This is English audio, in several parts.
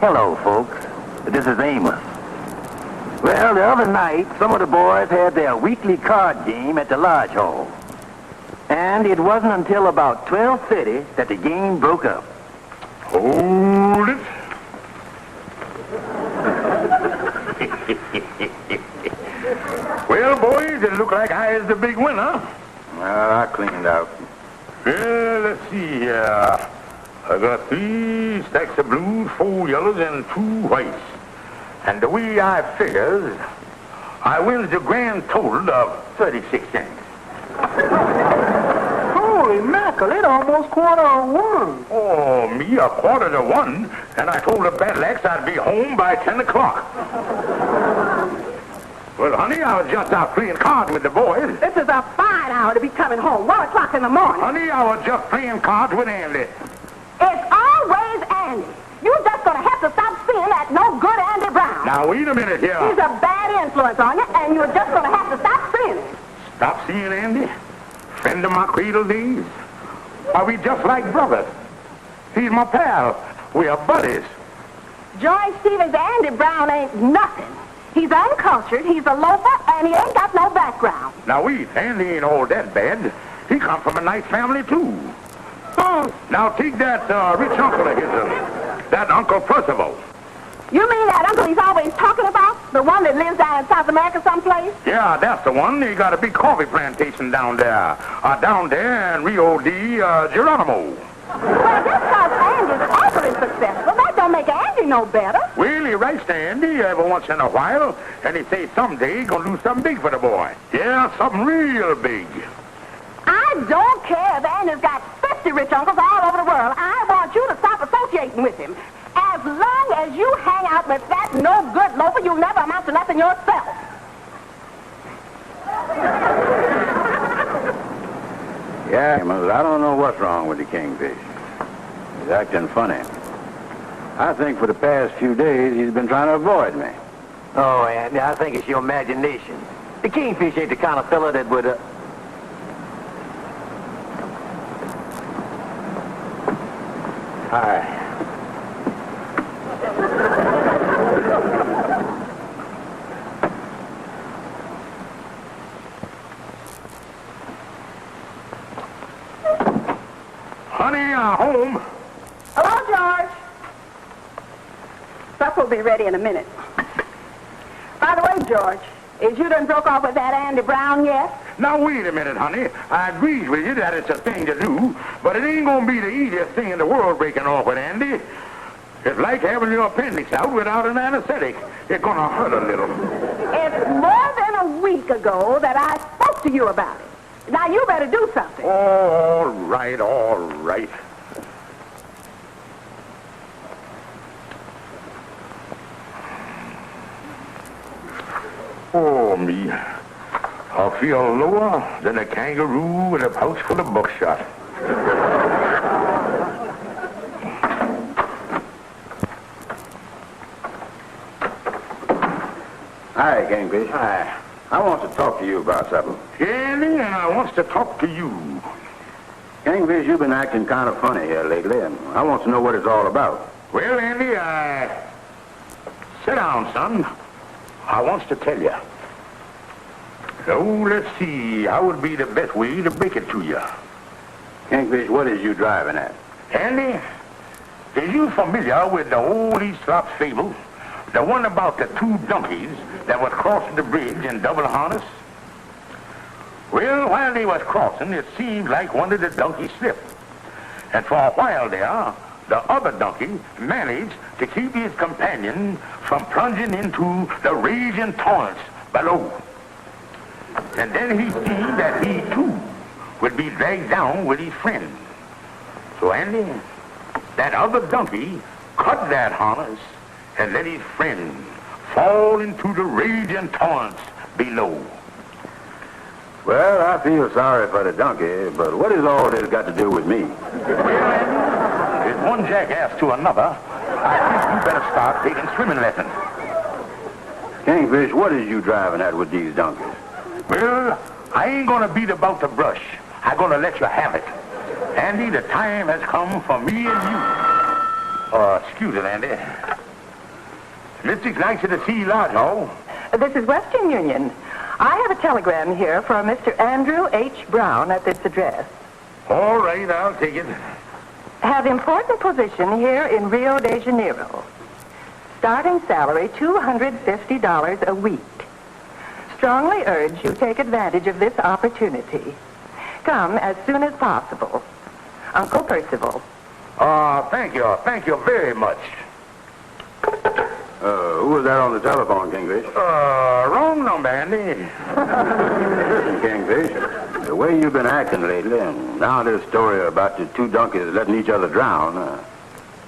Hello, folks. This is Amos. Well, the other night, some of the boys had their weekly card game at the lodge hall. And it wasn't until about 12:30 that the game broke up. Hold it. Well, boys, it look like I is the big winner. Well, I cleaned out. Well, let's see here. I got 3 stacks of blues, 4 yellows, and 2 whites. And the way I figures, I wins the grand total of 36 cents. Holy mackerel, it almost quarter-1. Oh, me, 1:45, and I told the battle axe I'd be home by 10 o'clock. Well, honey, I was just out playing cards with the boys. This is a fine hour to be coming home, 1 o'clock in the morning. Honey, I was just playing cards with Andy. It's always Andy. You're just going to have to stop seeing that no good Andy Brown. Now, wait a minute here. He's a bad influence on you, and you're just going to have to stop seeing it. Stop seeing Andy? Friend of my cradle days? Are we just like brothers? He's my pal. We are buddies. Joy Stevens, Andy Brown ain't nothing. He's uncultured, he's a loafer, and he ain't got no background. Now, wait. Andy ain't all that bad. He come from a nice family, too. Now, take that rich uncle of his, that Uncle Percival. You mean that uncle he's always talking about? The one that lives down in South America someplace? Yeah, that's the one. He got a big coffee plantation down there. Down there in Rio de Geronimo. Well, just because Andy's awfully successful, that don't make Andy no better. Well, he writes to Andy every once in a while, and he says someday he's going to do something big for the boy. Yeah, something real big. I don't care if Andy's got 50 rich uncles all over the world. I want you to stop associating with him. As long as you hang out with that no-good loafer, you'll never amount to nothing yourself. Yeah, Amos, I don't know what's wrong with the kingfish. He's acting funny. I think for the past few days he's been trying to avoid me. Oh, Andy, I think it's your imagination. The kingfish ain't the kind of fella that would... Hi. Honey, home. Hello, George. Supper will be ready in a minute. By the way, George, is you done broke off with that Andy Brown yet? Now, wait a minute, honey. I agree with you that it's a thing to do, but it ain't going to be the easiest thing in the world breaking off with Andy. It's like having your appendix out without an anesthetic. It's going to hurt a little. It's more than a week ago that I spoke to you about it. Now, you better do something. All right, all right. Oh, me. I feel lower than a kangaroo in a pouch full of buckshot. Hi, Kingfish. Hi. I want to talk to you about something. Andy, and I wants to talk to you. Kingfish, you've been acting kind of funny here lately, and I want to know what it's all about. Well, Andy, sit down, son. I wants to tell you. So, let's see. How would be the best way to break it to you? Kingfish, what is you driving at? Andy, is you familiar with the old Aesop's fable? The one about the 2 donkeys that was crossing the bridge in double harness? Well, while they was crossing, it seemed like one of the donkeys slipped. And for a while there, the other donkey managed to keep his companion from plunging into the raging torrents below. And then he seen that he, too, would be dragged down with his friend. So, Andy, that other donkey cut that harness and let his friend fall into the raging torrents below. Well, I feel sorry for the donkey, but what has all this got to do with me? Well, Andy, there's one jackass to another. I think you better start taking swimming lessons. Kingfish, what is you driving at with these donkeys? Well, I ain't gonna beat about the brush. I'm gonna let you have it. Andy, the time has come for me and you. Excuse it, Andy. Mystic's nice to see you, Lodge Hall. This is Western Union. I have a telegram here from Mr. Andrew H. Brown at this address. All right, I'll take it. Have important position here in Rio de Janeiro. Starting salary $250 a week. Strongly urge you take advantage of this opportunity. Come as soon as possible. Uncle Percival. Thank you. Thank you very much. Who was that on the telephone, Kingfish? Wrong number, Andy. Listen, Kingfish, the way you've been acting lately, and now this story about the two donkeys letting each other drown,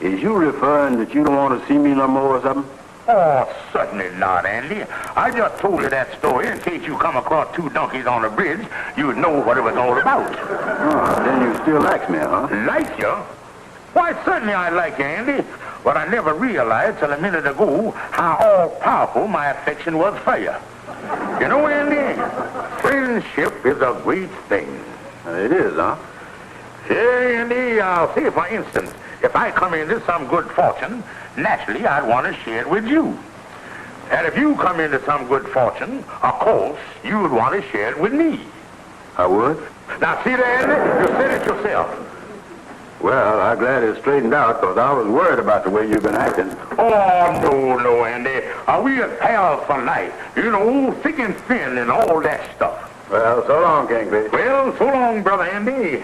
is you referring that you don't want to see me no more or something? Oh, certainly not, Andy. I just told you that story in case you come across two donkeys on a bridge, you'd know what it was all about. Oh, then you still like me, huh? Like you? Why, certainly I like you, Andy. But I never realized till a minute ago how all-powerful my affection was for you. You know, Andy, friendship is a great thing. It is, huh? Yeah, Andy, I'll say, for instance, if I come into some good fortune, naturally I'd want to share it with you. And if you come into some good fortune, of course, you'd want to share it with me. I would? Now, see there, Andy? You said it yourself. Well, I'm glad it's straightened out, because I was worried about the way you've been acting. Oh, no, Andy. We are pals for life. You know, thick and thin and all that stuff. Well, so long, Kingfish. Well, so long, Brother Andy.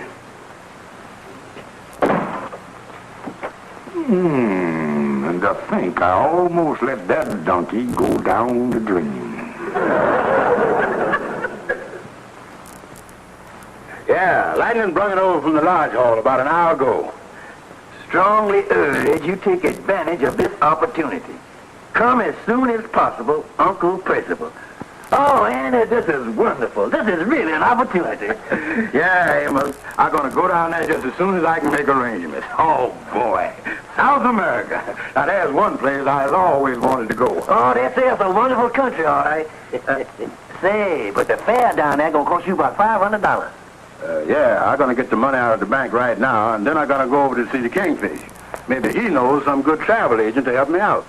And to think I almost let that donkey go down the drain. Yeah, Lightning brought it over from the lodge hall about an hour ago. Strongly urge you take advantage of this opportunity. Come as soon as possible, Uncle Percival. Oh, Anna, this is wonderful. This is really an opportunity. Yeah, Amos. I'm going to go down there just as soon as I can make arrangements. Oh, boy. South America. Now, there's one place I've always wanted to go. Oh, that's a wonderful country, all right. Say, but the fare down there going to cost you about $500. Yeah, I'm going to get the money out of the bank right now, and then I'm going to go over to see the Kingfish. Maybe he knows some good travel agent to help me out.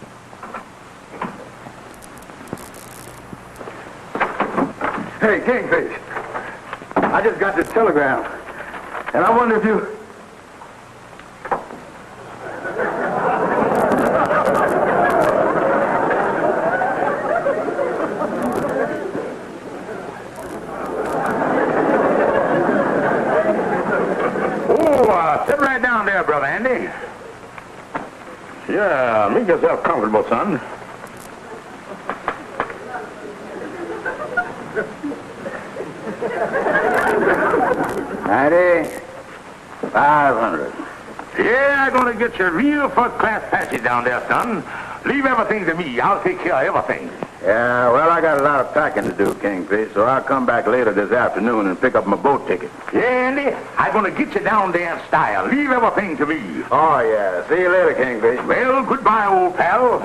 Hey, Kingfish, I just got this telegram, and I wonder if you... Sit right down there, Brother Andy. Yeah, make yourself comfortable, son. $500. Yeah, I'm going to get you a real first-class passage down there, son. Leave everything to me. I'll take care of everything. Yeah, well, I got a lot of packing to do, Kingfish, so I'll come back later this afternoon and pick up my boat ticket. Yeah, Andy, I'm going to get you down there in style. Leave everything to me. Oh, yeah. See you later, Kingfish. Well, goodbye, old pal.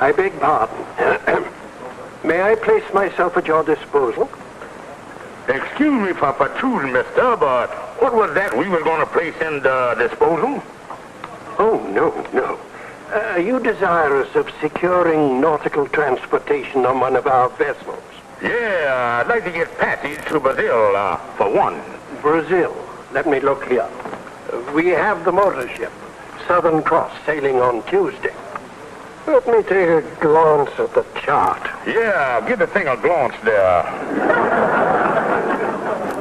I beg pardon. May I place myself at your disposal? Excuse me for protruding, mister, but what was that we were going to place in the disposal? Oh, no. Are you desirous of securing nautical transportation on one of our vessels? Yeah, I'd like to get passage to Brazil, for one. Brazil. Let me look here. We have the motor ship, Southern Cross, sailing on Tuesday. Let me take a glance at the chart. Yeah, give the thing a glance there.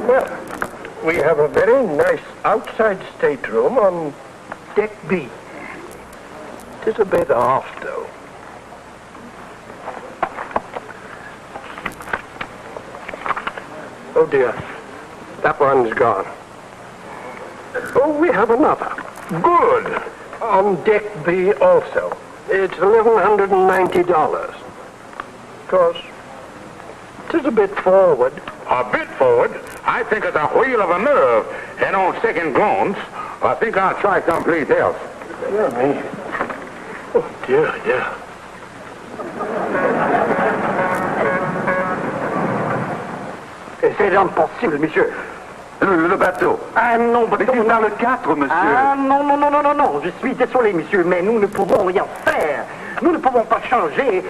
Well, we have a very nice outside stateroom on deck B. It is a bit aft, though. Oh, dear. That one's gone. Oh, we have another. Good. On deck B also. It's $1,190. Of course, it is a bit forward. A bit forward? I think it's a whale of a nerve. And on second glance, I think I'll try someplace else. Dear me. Oh, dear. c'est impossible, monsieur. Le bateau. Ah non, Mais c'est dans le 4, monsieur. Ah non, non, non, non, non, non. Je suis désolé, monsieur, mais nous ne pouvons rien faire. Nous ne pouvons pas changer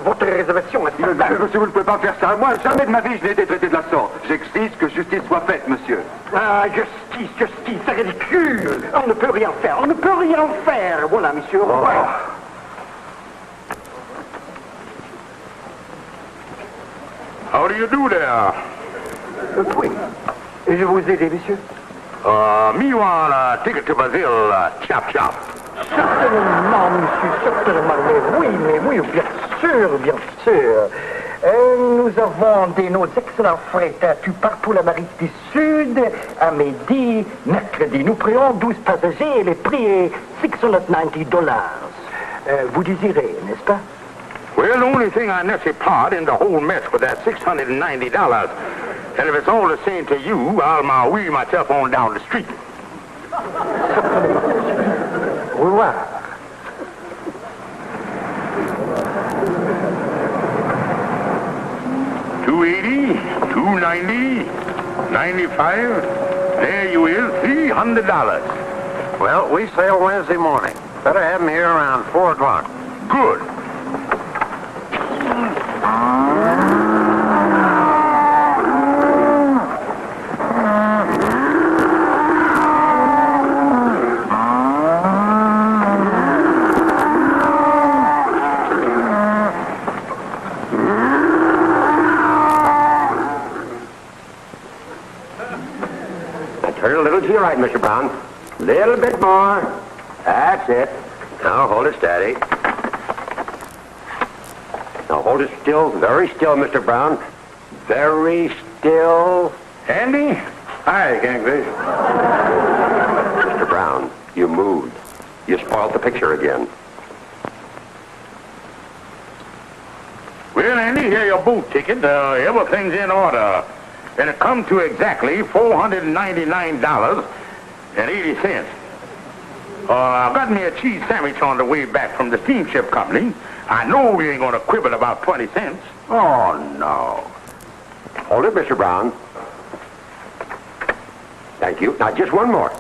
votre réservation. Monsieur, vous ne pouvez pas faire ça. Moi, jamais de ma vie, je n'ai été traité de la sorte. J'exige que justice soit faite, monsieur. Ah, justice, justice, c'est ridicule. On ne peut rien faire, on ne peut rien faire. Voilà, monsieur, au revoir. How do you do there? Oui. Je vous aide, monsieur? Me want a ticket to Brazil, chop chop. Certainement, monsieur, certainement. Mais oui, bien sûr, bien sûr. Nous avons nos excellents frais gratuits partout l'Amérique du Sud, à midi, mercredi. Nous prenons 12 passagers et le prix est $690. Vous désirez, n'est-ce pas? Well, the only thing I necessarily part in the whole mess with that $690. And if it's all the same to you, I'll wheel myself on down the street. Au revoir. $280, $290, $95. There you is, $300. Well, we sail Wednesday morning. Better have him here around 4 o'clock. Good. Turn a little to your right, Mr. Brown. Little bit more. That's it. Now hold it steady. Now hold it still, very still, Mr. Brown. Very still. Andy? Hi, Kingfish. Mr. Brown, you moved. You spoiled the picture again. Well, Andy, here your boat ticket. Everything's in order. And it comes to exactly $499.80. I got me a cheese sandwich on the way back from the steamship company. I know we ain't gonna quibble about 20 cents. Oh, no. Hold it, Mr. Brown. Thank you. Now, just one more.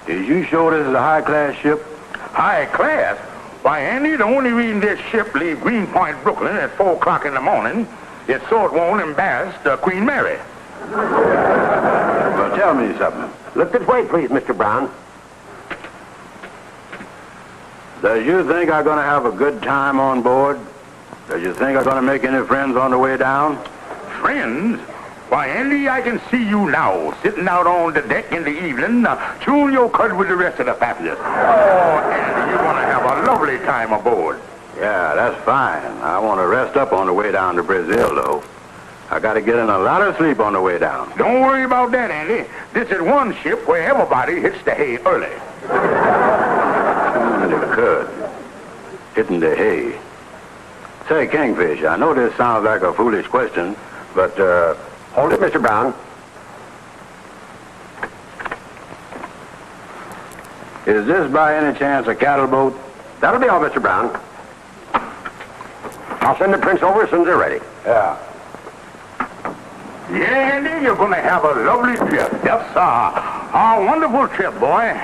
Is you sure this is a high-class ship? High class? Why, Andy, the only reason this ship leaves Greenpoint, Brooklyn at 4 o'clock in the morning is so it won't embarrass Queen Mary. Well, tell me something. Look this way, please, Mr. Brown. Does you think I'm going to have a good time on board? Does you think I'm going to make any friends on the way down? Friends? Why, Andy, I can see you now, sitting out on the deck in the evening, chewing your cud with the rest of the passengers. Oh, Andy, you're going to have a lovely time aboard. Yeah, that's fine. I want to rest up on the way down to Brazil, though. I got to get in a lot of sleep on the way down. Don't worry about that, Andy. This is one ship where everybody hits the hay early. The cud. Hitting the hay. Say, Kingfish, I know this sounds like a foolish question, but, Hold it, Mr. Brown. is this by any chance a cattle boat? That'll be all, Mr. Brown. I'll send the prints over as soon as they're ready. Yeah. Yeah, Andy, you're going to have a lovely trip. Yes, sir. A wonderful trip, boy.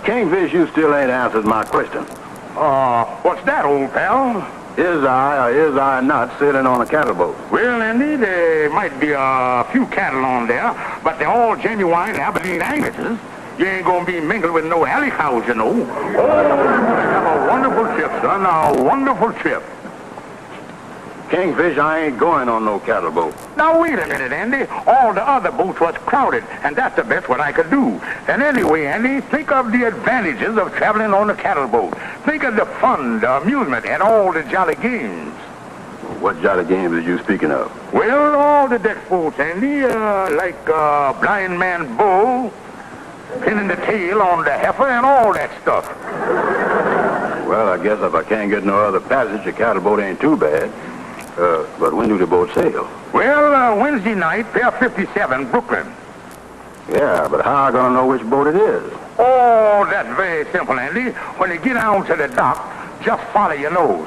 Kingfish, you still ain't answered my question. What's that, old pal? Is I or is I not sailing on a cattle boat? Well, Andy, there might be a few cattle on there, but they're all genuine Aberdeen Angus's. You ain't gonna be mingled with no alley cows, you know. Oh, you're gonna have a wonderful trip, son, a wonderful trip. Kingfish, I ain't going on no cattle boat. Now, wait a minute, Andy. All the other boats was crowded, and that's the best what I could do. And anyway, Andy, think of the advantages of traveling on a cattle boat. Think of the fun, the amusement, and all the jolly games. What jolly games are you speaking of? Well, all the deck boats, Andy, like blind man bull, pinning the tail on the heifer, and all that stuff. Well, I guess if I can't get no other passage, a cattle boat ain't too bad. But when do the boats sail? Well, Wednesday night, Pier 57, Brooklyn. Yeah, but how am I going to know which boat it is? Oh, that's very simple, Andy. When you get down to the dock, just follow your nose.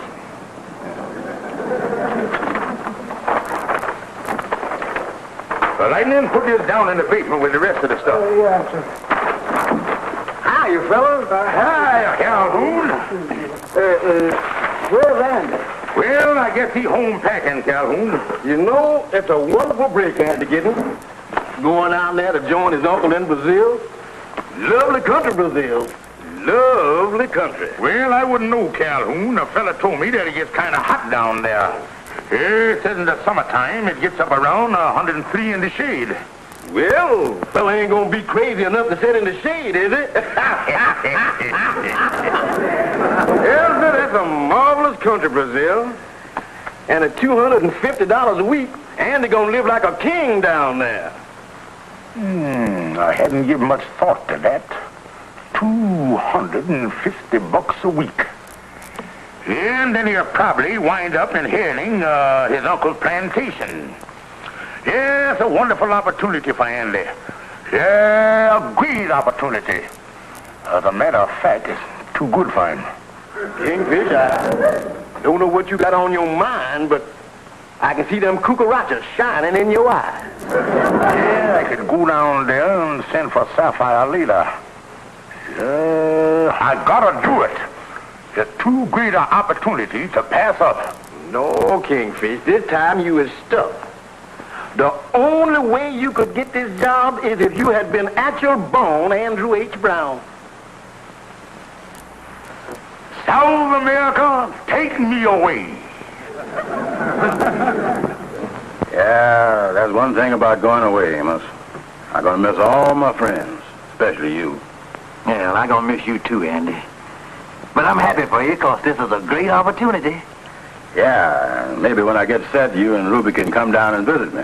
Well, Lightning, put this down in the basement with the rest of the stuff. Yeah, sir. Hi, you fellas. Hi, Calhoun. Where's Andy? Well, I guess he's home packing, Calhoun. You know, it's a wonderful break I had to get him. Going down there to join his uncle in Brazil. Lovely country, Brazil. Lovely country. Well, I wouldn't know, Calhoun. A fella told me that it gets kind of hot down there. It says in the summertime it gets up around 103 in the shade. Well, fella ain't gonna be crazy enough to sit in the shade, is it? Yes, sir, that's a marvelous country, Brazil. And at $250 a week, Andy gonna live like a king down there. I hadn't given much thought to that. $250 a week. And then he'll probably wind up inheriting his uncle's plantation. Yeah, it's a wonderful opportunity for Andy. Yeah, a great opportunity. As a matter of fact, it's too good for him. Kingfish, I don't know what you got on your mind, but I can see them cucarachas shining in your eyes. Yeah, I could go down there and send for Sapphire later. I gotta do it. It's too great an opportunity to pass up. No, Kingfish, this time you is stuck. The only way you could get this job is if you had been actual-born Andrew H. Brown. South America, take me away. Yeah, that's one thing about going away, Amos. I'm gonna miss all my friends, especially you. Yeah, well, I'm gonna miss you too, Andy. But I'm happy for you, because this is a great opportunity. Yeah, maybe when I get set, you and Ruby can come down and visit me.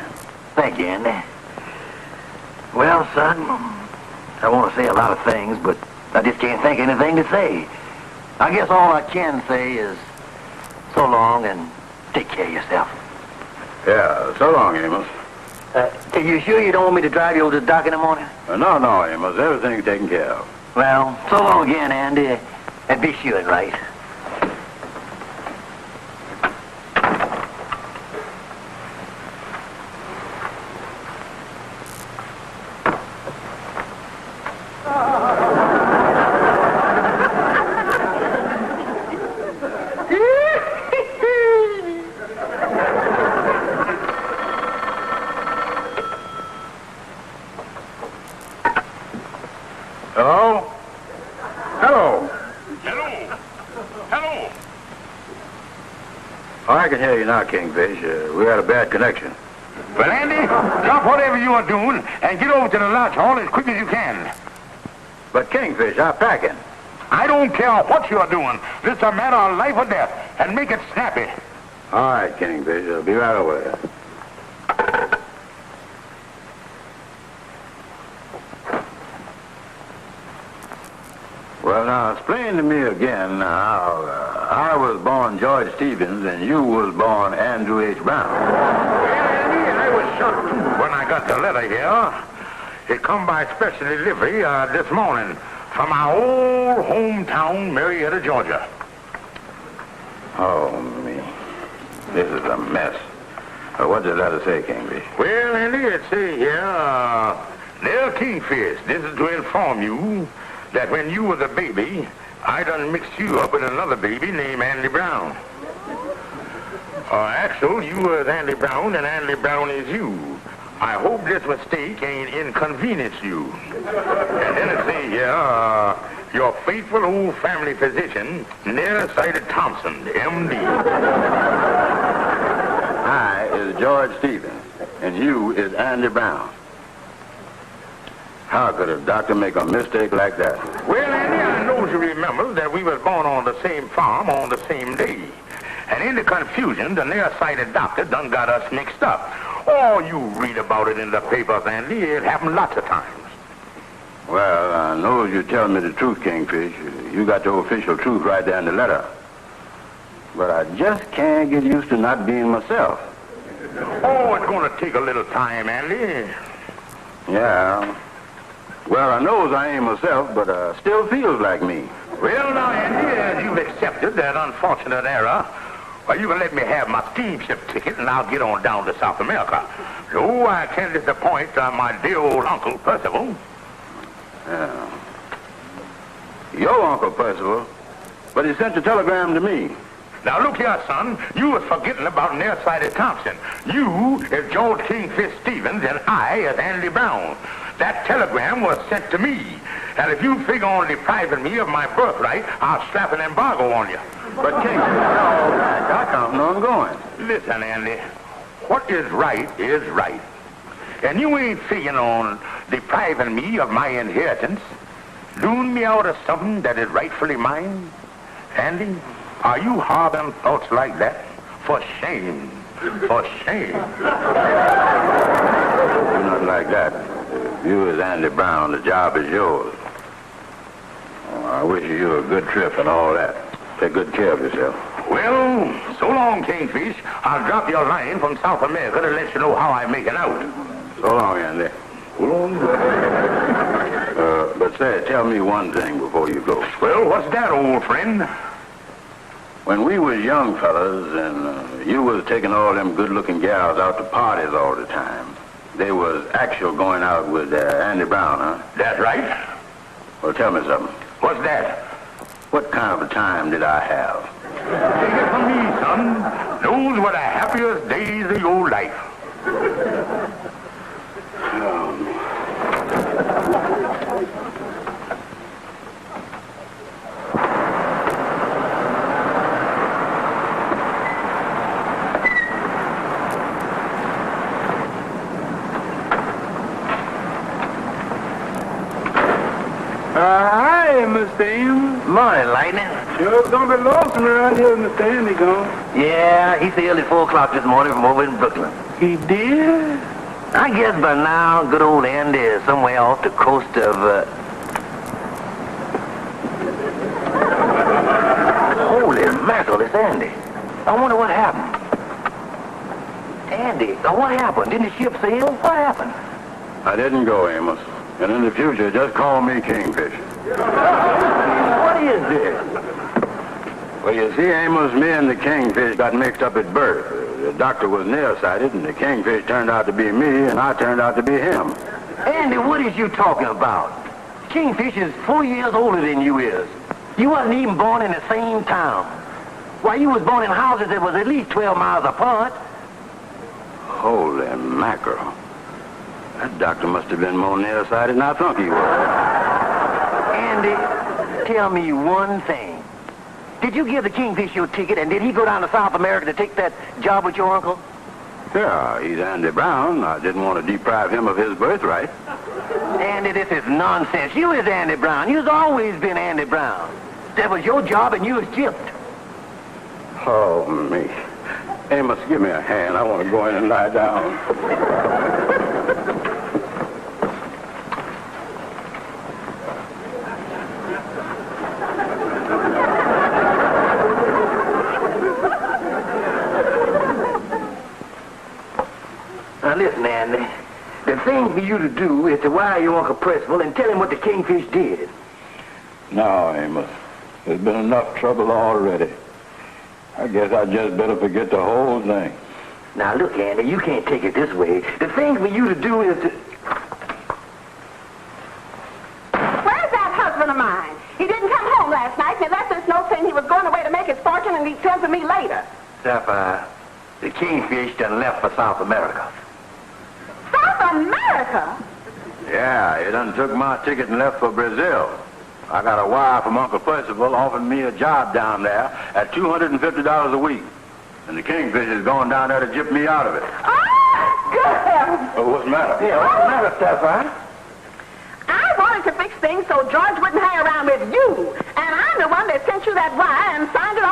Thank you, Andy. Well, son, I want to say a lot of things, but I just can't think of anything to say. I guess all I can say is so long and take care of yourself. Yeah, so long, Amos. Are you sure you don't want me to drive you over to the dock in the morning? No, Amos. Everything's taken care of. Well, so long again, Andy. And be sure and right. Hello? Hello? Hello. Oh, I can hear you now, Kingfish. We had a bad connection. Well, Andy, drop whatever you are doing and get over to the lodge hall as quick as you can. But Kingfish, I'm packing. I don't care what you are doing. This is a matter of life or death, and make it snappy. All right, Kingfish. I'll be right over there. Well, now, explain to me again how I was born George Stevens and you was born Andrew H. Brown. Well, Andy, I was shocked, too, when I got the letter here. It come by special delivery this morning from our old hometown, Marietta, Georgia. Oh, me. This is a mess. What did the letter say, Kingfish? Well, Andy, it say here, dear Kingfish, this is to inform you that when you was a baby, I done mixed you up with another baby named Andy Brown. Actually, you was Andy Brown, and Andy Brown is you. I hope this mistake ain't inconvenience you. And then it say here, your faithful old family physician, nearsighted Thompson, M.D. I is George Stevens, and you is Andy Brown. How could a doctor make a mistake like that? Well, Andy, I know you remember that we was born on the same farm on the same day. And in the confusion, the nearsighted doctor done got us mixed up. Oh, you read about it in the papers, Andy. It happened lots of times. Well, I know you're telling me the truth, Kingfish. You got the official truth right there in the letter. But I just can't get used to not being myself. Oh, it's going to take a little time, Andy. Yeah. Well, I knows I ain't myself, but still feels like me. Well, now, Andy, as you've accepted that unfortunate error, Well, you can let me have my steamship ticket, and I'll get on down to South America. No, I can't disappoint my dear old Uncle Percival. Your Uncle Percival? But he sent a telegram to me. Now, look here, son. You was forgetting about Nearsighted Thompson. You is George Kingfish Stevens, and I is Andy Brown. That telegram was sent to me. And if you figure on depriving me of my birthright, I'll slap an embargo on you. But King, I counting on going. Listen, Andy. What is right is right. And you ain't figuring on depriving me of my inheritance, loon me out of something that is rightfully mine. Andy, are you harboring thoughts like that? For shame. For shame. Nothing like that. You as Andy Brown, the job is yours. Oh, I wish you a good trip and all that. Take good care of yourself. Well, so long, Kingfish. I'll drop you a line from South America to let you know how I'm making out. So long, Andy. So long. But say, tell me one thing before you go. Well, what's that, old friend? When we was young fellas and you was taking all them good-looking gals out to parties all the time, they was actual going out with Andy Brown, huh? That's right. Well, tell me something. What's that? What kind of a time did I have? Take it from me, son. Those were the happiest days of your life. Hi, Mr. Amos. Morning, Lightning. Sure, it's gonna be lonesome around here, Mr. Andy gone. Yeah, he sailed at 4 o'clock this morning from over in Brooklyn. He did? I guess by now, good old Andy is somewhere off the coast of, Holy mackerel, it's Andy. I wonder what happened. Andy, what happened? Didn't the ship sail? What happened? I didn't go, Amos. And in the future, just call me Kingfish. What is this? Well, you see, Amos, me and the Kingfish got mixed up at birth. The doctor was nearsighted, and the Kingfish turned out to be me, and I turned out to be him. Andy, what is you talking about? Kingfish is 4 years older than you is. You wasn't even born in the same town. Why, you was born in houses that was at least 12 miles apart. Holy mackerel. That doctor must have been more nearsighted than I thought he was. Andy, tell me one thing. Did you give the Kingfish your ticket, and did he go down to South America to take that job with your uncle? Yeah, he's Andy Brown. I didn't want to deprive him of his birthright. Andy, this is nonsense. You is Andy Brown. You's always been Andy Brown. That was your job, and you was gypped. Oh, me. Amos, give me a hand. I want to go in and lie down. Now listen, Andy. The thing for you to do is to wire your Uncle Percival and tell him what the Kingfish did. No, Amos. There's been enough trouble already. I guess I just better forget the whole thing. Now look, Andy, you can't take it this way. The thing for you to do is to... Where's that husband of mine? He didn't come home last night, and he left this note saying he was going away to make his fortune, and he'd send for me later. Sapphire, the Kingfish done left for South America. South America? Yeah, he done took my ticket and left for Brazil. I got a wire from Uncle Percival offering me a job down there at $250 a week. And the Kingfish is going down there to gyp me out of it. Oh, good heavens. Oh, what's the matter? Yeah, what's the matter, Sapphire? I wanted to fix things so George wouldn't hang around with you. And I'm the one that sent you that wire and signed it